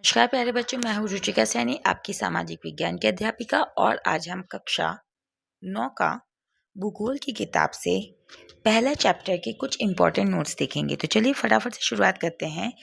नमस्कार प्यारे बच्चों, मैं हूँ रुचिका सैनी, आपकी सामाजिक विज्ञान की अध्यापिका। और आज हम कक्षा 9 का भूगोल की किताब से पहला चैप्टर के कुछ इम्पोर्टेंट नोट्स देखेंगे। तो चलिए फटाफट से शुरुआत करते हैं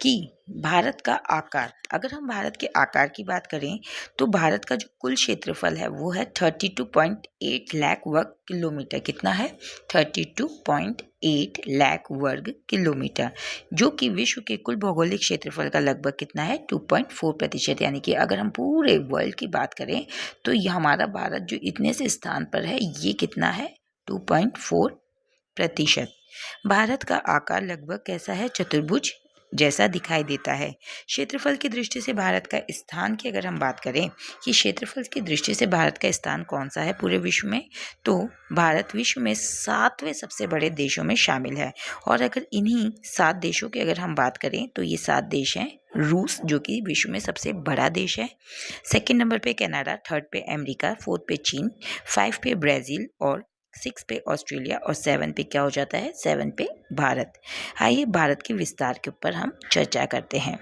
कि भारत का आकार। अगर हम भारत के आकार की बात करें तो भारत का जो कुल क्षेत्रफल है वो है 32.8 लाख वर्ग किलोमीटर। कितना है? 32.8 लाख वर्ग किलोमीटर, जो कि विश्व के कुल भौगोलिक क्षेत्रफल का लगभग कितना है? 2.4%। यानी कि अगर हम पूरे वर्ल्ड की बात करें तो ये हमारा भारत जो इतने से स्थान पर है ये कितना है? 2.4%। भारत का आकार लगभग कैसा है? चतुर्भुज जैसा दिखाई देता है। क्षेत्रफल की दृष्टि से भारत का स्थान की अगर हम बात करें कि क्षेत्रफल की दृष्टि से भारत का स्थान कौन सा है पूरे विश्व में, तो भारत विश्व में 7वें सबसे बड़े देशों में शामिल है। और अगर इन्हीं 7 देशों की अगर हम बात करें तो ये 7 देश हैं। रूस जो कि विश्व में सबसे बड़ा देश है, सेकंड नंबर पे कनाडा, थर्ड पे अमेरिका, फोर्थ पे चीन, 5 पे ब्राज़ील और 6 पे ऑस्ट्रेलिया और 7 पे क्या हो जाता है? 7 पे भारत। आइए भारत के विस्तार के ऊपर हम चर्चा करते हैं।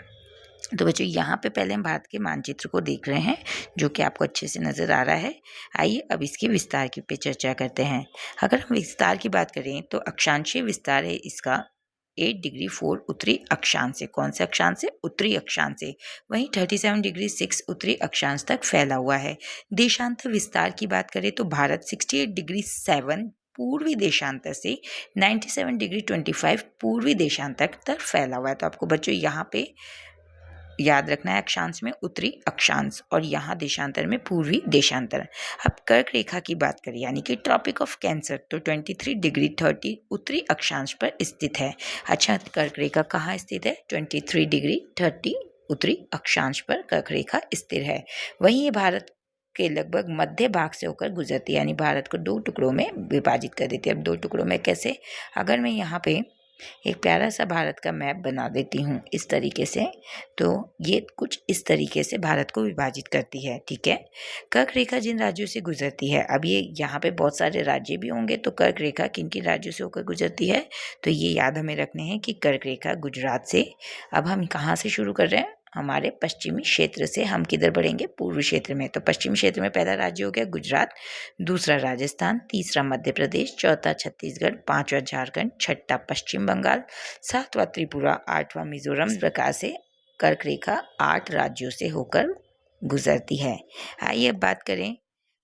तो बच्चों यहाँ पे पहले हम भारत के मानचित्र को देख रहे हैं जो कि आपको अच्छे से नज़र आ रहा है। आइए अब इसके विस्तार की पे चर्चा करते हैं। अगर हम विस्तार की बात करें तो अक्षांशीय विस्तार है इसका 8 डिग्री 4 उत्तरी अक्षांश से। कौन से अक्षांश से? उत्तरी अक्षांश से। वहीं 37 डिग्री 6 उत्तरी अक्षांश तक फैला हुआ है। देशांतर विस्तार की बात करें तो भारत 68 डिग्री 7 पूर्वी देशांतर से 97 डिग्री 25 पूर्वी देशांतर तक फैला हुआ है। तो आपको बच्चों यहाँ पे याद रखना है अक्षांश में उत्तरी अक्षांश और यहाँ देशांतर में पूर्वी देशांतर। अब कर्क रेखा की बात करें यानी कि ट्रॉपिक ऑफ कैंसर, तो 23 डिग्री 30 उत्तरी अक्षांश पर स्थित है। अच्छा, कर्क रेखा कहाँ स्थित है? 23 डिग्री 30 उत्तरी अक्षांश पर कर्क रेखा स्थिर है। वहीं ये भारत के लगभग मध्य भाग से होकर गुजरती है, यानी भारत को 2 टुकड़ों में विभाजित कर देती है। अब 2 टुकड़ों में कैसे? अगर मैं यहाँ पे एक प्यारा सा भारत का मैप बना देती हूँ इस तरीके से, तो ये कुछ इस तरीके से भारत को विभाजित करती है। ठीक है, कर्क रेखा जिन राज्यों से गुजरती है, अब ये यहाँ पे बहुत सारे राज्य भी होंगे, तो कर्क रेखा किन किन राज्यों से होकर गुजरती है तो ये याद हमें रखने हैं कि कर्क रेखा गुजरात से। अब हम कहाँ से शुरू कर रहे हैं? हमारे पश्चिमी क्षेत्र से। हम किधर बढ़ेंगे? पूर्वी क्षेत्र में। तो पश्चिमी क्षेत्र में पहला राज्य हो गया गुजरात, दूसरा राजस्थान, तीसरा मध्य प्रदेश, चौथा छत्तीसगढ़, पांचवा झारखंड, छठा पश्चिम बंगाल, सातवां त्रिपुरा, आठवां मिजोरम। इस प्रकार से कर्क रेखा 8 राज्यों से होकर गुजरती है। आइए अब बात करें,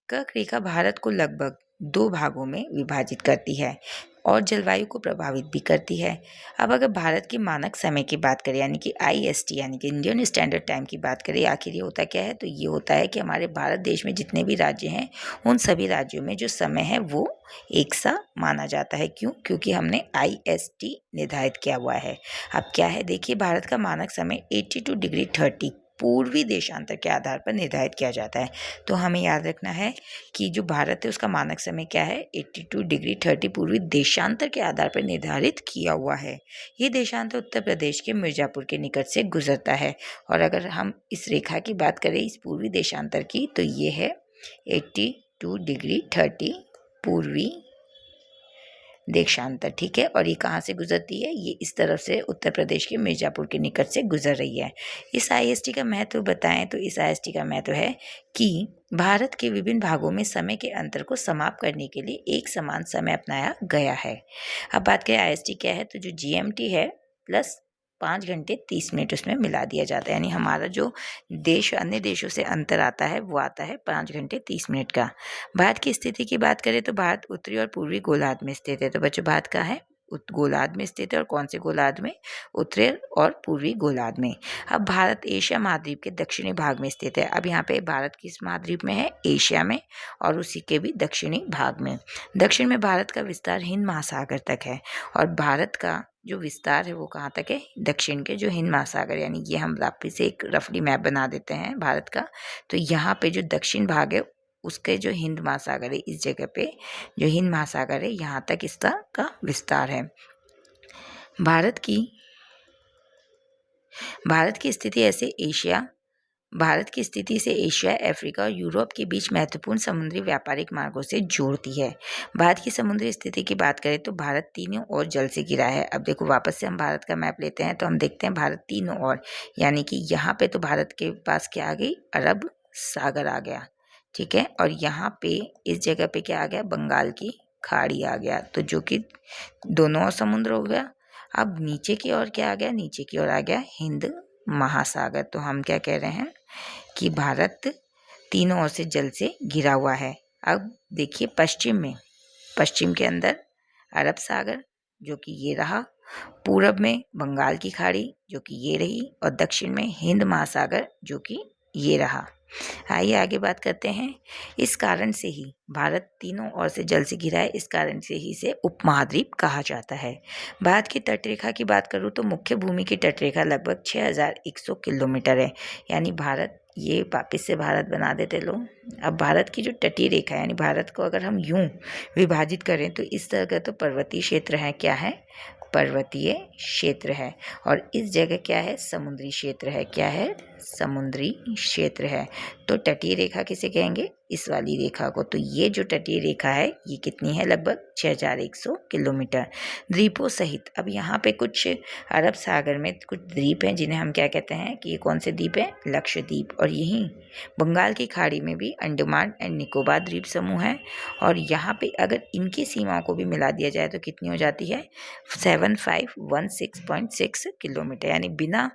कर्क रेखा भारत को लगभग 2 भागों में विभाजित करती है और जलवायु को प्रभावित भी करती है। अब अगर भारत के मानक समय की बात करें यानी कि IST यानी कि इंडियन स्टैंडर्ड टाइम की बात करें, आखिर ये होता क्या है? तो ये होता है कि हमारे भारत देश में जितने भी राज्य हैं उन सभी राज्यों में जो समय है वो एक सा माना जाता है। क्यों? क्योंकि हमने IST निर्धारित किया हुआ है। अब क्या है, देखिए भारत का मानक समय 82 डिग्री 30 पूर्वी देशांतर के आधार पर निर्धारित किया जाता है। तो हमें याद रखना है कि जो भारत है उसका मानक समय क्या है? 82 डिग्री 30 पूर्वी देशांतर के आधार पर निर्धारित किया हुआ है। ये देशांतर उत्तर प्रदेश के मिर्जापुर के निकट से गुजरता है। और अगर हम इस रेखा की बात करें इस पूर्वी देशांतर की, तो ये है 82 डिग्री 30 पूर्वी देशांतर। ठीक है, और ये कहाँ से गुजरती है? ये इस तरफ से उत्तर प्रदेश के मिर्जापुर के निकट से गुजर रही है। इस IST का महत्व बताएं तो इस IST का महत्व है कि भारत के विभिन्न भागों में समय के अंतर को समाप्त करने के लिए एक समान समय अपनाया गया है। अब बात करें IST क्या है, तो जो GMT है प्लस 5 घंटे 30 मिनट उसमें मिला दिया जाता है, यानी हमारा जो देश अन्य देशों से अंतर आता है वो आता है 5 घंटे 30 मिनट का। भारत की स्थिति की बात करें तो भारत उत्तरी और पूर्वी गोलार्ध में स्थित है। तो बच्चों भारत कहाँ है? गोलार्ध में स्थित है। और कौन से गोलार्ध में? उत्तरी और पूर्वी गोलार्ध में। अब भारत एशिया महाद्वीप के दक्षिणी भाग में स्थित है। अब यहाँ पे भारत किस महाद्वीप में है? एशिया में, और उसी के भी दक्षिणी भाग में। दक्षिण में भारत का विस्तार हिंद महासागर तक है और भारत का जो विस्तार है वो कहाँ तक है? दक्षिण के जो हिंद महासागर, यानी ये हम वापिस से एक रफली मैप बना देते हैं भारत का। तो यहाँ पे जो दक्षिण भाग है उसके जो हिंद महासागर है, इस जगह पे जो हिंद महासागर है यहाँ तक इसका का विस्तार है। भारत की स्थिति ऐसे एशिया भारत की स्थिति से एशिया, अफ्रीका और यूरोप के बीच महत्वपूर्ण समुद्री व्यापारिक मार्गों से जोड़ती है। भारत की समुद्री स्थिति की बात करें तो भारत तीनों ओर जल से घिरा है। अब देखो वापस से हम भारत का मैप लेते हैं तो हम देखते हैं भारत तीनों ओर, यानी कि यहाँ पे तो भारत के पास क्या आ गई, अरब सागर आ गया, ठीक है। और यहाँ पे इस जगह पे क्या आ गया, बंगाल की खाड़ी आ गया, तो जो कि दोनों ओर समुद्र हो गया। अब नीचे की ओर क्या आ गया, नीचे की ओर आ गया हिंद महासागर। तो हम क्या कह रहे हैं कि भारत तीनों ओर से जल से घिरा हुआ है। अब देखिए पश्चिम के अंदर अरब सागर जो कि ये रहा, पूरब में बंगाल की खाड़ी जो कि ये रही, और दक्षिण में हिंद महासागर जो कि ये रहा। आइए आगे बात करते हैं। इस कारण से ही भारत तीनों ओर से जल से घिरा है, इस कारण से ही इसे उपमहाद्वीप कहा जाता है। भारत की तटरेखा की बात करूँ तो मुख्य भूमि की तटरेखा लगभग 6100 किलोमीटर है, यानी भारत, ये वापिस से भारत बना देते लोग। अब भारत की जो तटीय रेखा है, यानी भारत को अगर हम यूं विभाजित करें तो इस तरह का तो पर्वतीय क्षेत्र है, क्या है, पर्वतीय क्षेत्र है, और इस जगह क्या है, समुद्री क्षेत्र है, क्या है, समुद्री क्षेत्र है। तो तटीय रेखा किसे कहेंगे, इस वाली रेखा को। तो ये जो तटीय रेखा है ये कितनी है, लगभग 6100 किलोमीटर, द्वीपों सहित। अब यहाँ पे कुछ अरब सागर में कुछ द्वीप हैं जिन्हें हम क्या कहते हैं कि ये कौन से द्वीप हैं, लक्षद्वीप। और यहीं बंगाल की खाड़ी में भी अंडमान एंड निकोबार द्वीप समूह है, और यहाँ पे अगर इनकी सीमाओं को भी मिला दिया जाए तो कितनी हो जाती है, 7516.6 किलोमीटर, यानी बिना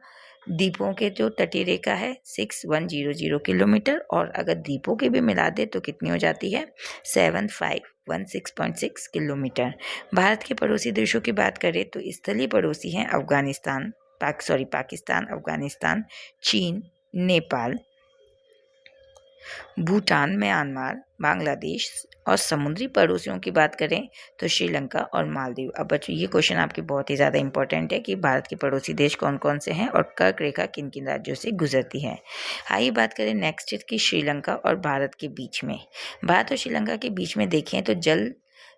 द्वीपों के जो तटीय रेखा है 6100 किलोमीटर, और अगर द्वीपों के भी मिला दे तो कितनी हो जाती है, 7516.6 किलोमीटर। भारत के पड़ोसी देशों की बात करें तो स्थलीय पड़ोसी हैं पाकिस्तान, अफगानिस्तान, चीन, नेपाल, भूटान, म्यांमार, बांग्लादेश, और समुद्री पड़ोसियों की बात करें तो श्रीलंका और मालदीव। अब बच्चों ये क्वेश्चन आपके बहुत ही ज़्यादा इंपॉर्टेंट है कि भारत के पड़ोसी देश कौन कौन से हैं और कर्क रेखा किन किन राज्यों से गुजरती है। आइए बात करें नेक्स्ट की श्रीलंका और भारत के बीच में। भारत और श्रीलंका के बीच में देखें तो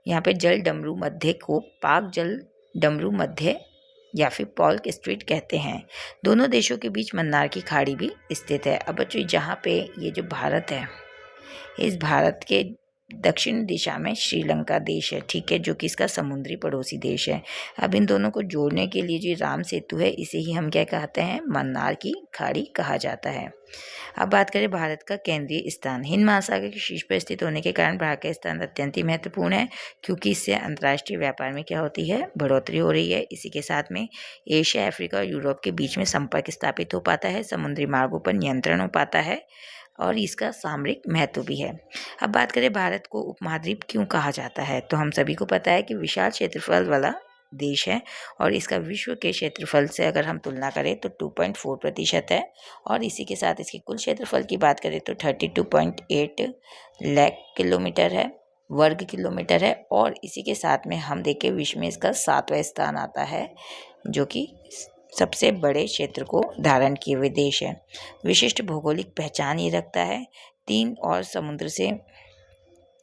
यहाँ पे जल डमरू मध्य को पाक जल डमरू मध्य या फिर पॉल्क स्ट्रीट कहते हैं। दोनों देशों के बीच मन्नार की खाड़ी भी स्थित है। अब बच्चों जहाँ पे ये जो भारत है, इस भारत के दक्षिण दिशा में श्रीलंका देश है, ठीक है, जो कि इसका समुद्री पड़ोसी देश है। अब इन दोनों को जोड़ने के लिए जो राम सेतु है इसे ही हम क्या कहते हैं, मन्नार की खाड़ी कहा जाता है। अब बात करें भारत का केंद्रीय स्थान। हिंद महासागर के शीर्ष पर स्थित होने के कारण भारत का स्थान अत्यंत ही महत्वपूर्ण है, क्योंकि इससे अंतर्राष्ट्रीय व्यापार में क्या होती है, बढ़ोतरी हो रही है। इसी के साथ में एशिया, अफ्रीका और यूरोप के बीच में संपर्क स्थापित हो पाता है, समुद्री मार्गों पर नियंत्रण हो पाता है, और इसका सामरिक महत्व भी है। अब बात करें भारत को उपमहाद्वीप क्यों कहा जाता है, तो हम सभी को पता है कि विशाल क्षेत्रफल वाला देश है, और इसका विश्व के क्षेत्रफल से अगर हम तुलना करें तो 2.4% है, और इसी के साथ इसके कुल क्षेत्रफल की बात करें तो 32.8 लाख किलोमीटर है, वर्ग किलोमीटर है, और इसी के साथ में हम देखें विश्व में इसका 7वां स्थान आता है, जो कि सबसे बड़े क्षेत्र को धारण किए हुए देश है। विशिष्ट भौगोलिक पहचान ये रखता है,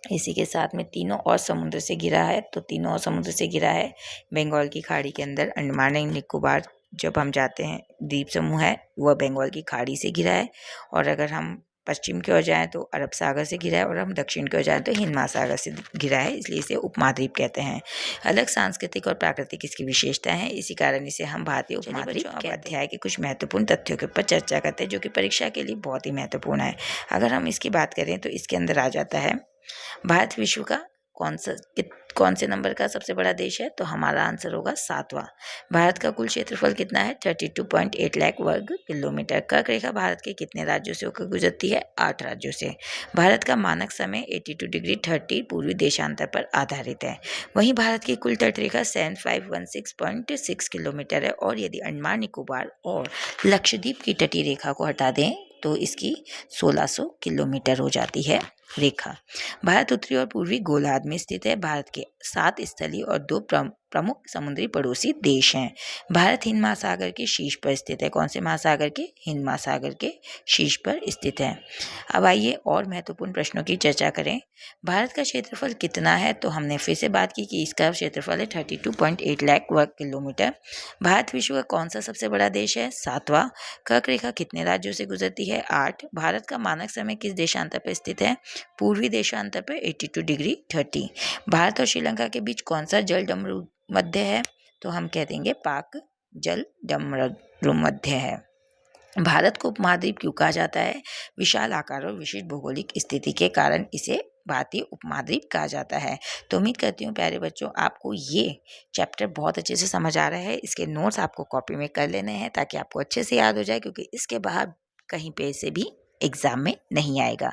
इसी के साथ में तीनों और समुद्र से घिरा है। तो तीनों और समुद्र से घिरा है, बंगाल की खाड़ी के अंदर अंडमान एंड निकोबार जब हम जाते हैं द्वीप समूह है वह बंगाल की खाड़ी से घिरा है, और अगर हम पश्चिम की ओर जाएं तो अरब सागर से घिरा है, और हम दक्षिण की ओर जाएं तो हिंद महासागर से घिरा है, इसलिए इसे उपमहाद्वीप कहते हैं। अलग सांस्कृतिक और प्राकृतिक इसकी विशेषताएं हैं, इसी कारण इसे हम भारतीय उपमहाद्वीप के अध्याय के कुछ महत्वपूर्ण तथ्यों के ऊपर चर्चा करते हैं, जो कि परीक्षा के लिए बहुत ही महत्वपूर्ण है। अगर हम इसकी बात करें तो इसके अंदर आ जाता है भारत विश्व का कौन से नंबर का सबसे बड़ा देश है, तो हमारा आंसर होगा 7वां। भारत का कुल क्षेत्रफल कितना है, 32.8 लाख वर्ग किलोमीटर। कर्क रेखा भारत के कितने राज्यों से होकर गुजरती है, 8 राज्यों से। भारत का मानक समय 82°30 पूर्वी देशांतर पर आधारित है। वहीं भारत की कुल तटरेखा 7516.6 किलोमीटर है, और यदि अंडमान निकोबार और लक्षद्वीप की तटीय रेखा को हटा दें तो इसकी 1600 किलोमीटर हो जाती है रेखा। भारत उत्तरी और पूर्वी गोलार्ध में स्थित है। भारत के 7 स्थलीय और 2 प्रमुख समुद्री पड़ोसी देश हैं। भारत हिंद महासागर के शीर्ष पर स्थित है। कौन से महासागर के? हिंद महासागर के शीर्ष पर स्थित है। अब आइए और महत्वपूर्ण प्रश्नों की चर्चा करें। भारत का क्षेत्रफल कितना है? तो हमने फिर से बात की कि इसका क्षेत्रफल है 32.8 लाख वर्ग किलोमीटर। भारत विश्व का कौन सा सबसे बड़ा देश है? 7वां। कर्क रेखा कितने राज्यों से गुजरती है? 8। भारत का मानक समय किस देशांतर पर स्थित है? पूर्वी देशांतर पर 82 डिग्री 30। भारत और श्रीलंका के बीच कौन सा जल मध्य है? तो हम कह देंगे पाक जल मध्य है। भारत को उपमहाद्वीप क्यों कहा जाता है? विशाल आकार और विशिष्ट भौगोलिक स्थिति के कारण इसे भारतीय उपमहाद्वीप कहा जाता है। तो उम्मीद करती हूँ प्यारे बच्चों आपको ये चैप्टर बहुत अच्छे से समझ आ रहा है। इसके नोट्स आपको कॉपी में कर लेने हैं ताकि आपको अच्छे से याद हो जाए, क्योंकि इसके बाहर कहीं पे से भी एग्जाम में नहीं आएगा।